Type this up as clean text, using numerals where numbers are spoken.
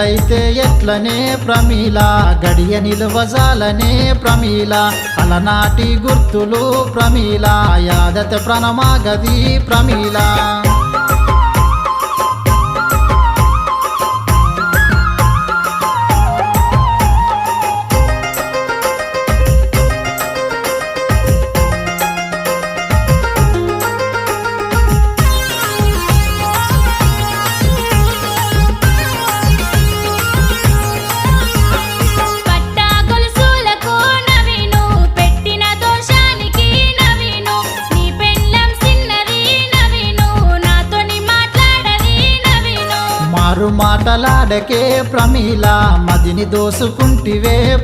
అట్లయితే ఎట్లనే ప్రమీల గడియ నిలువజాలనే ప్రమీల అలనాటి గుర్తులు ప్రమీల యాదత ప్రణమాగది ప్రమీల మాటలాడకే ప్రమీల మదిని దోసుకుంటివే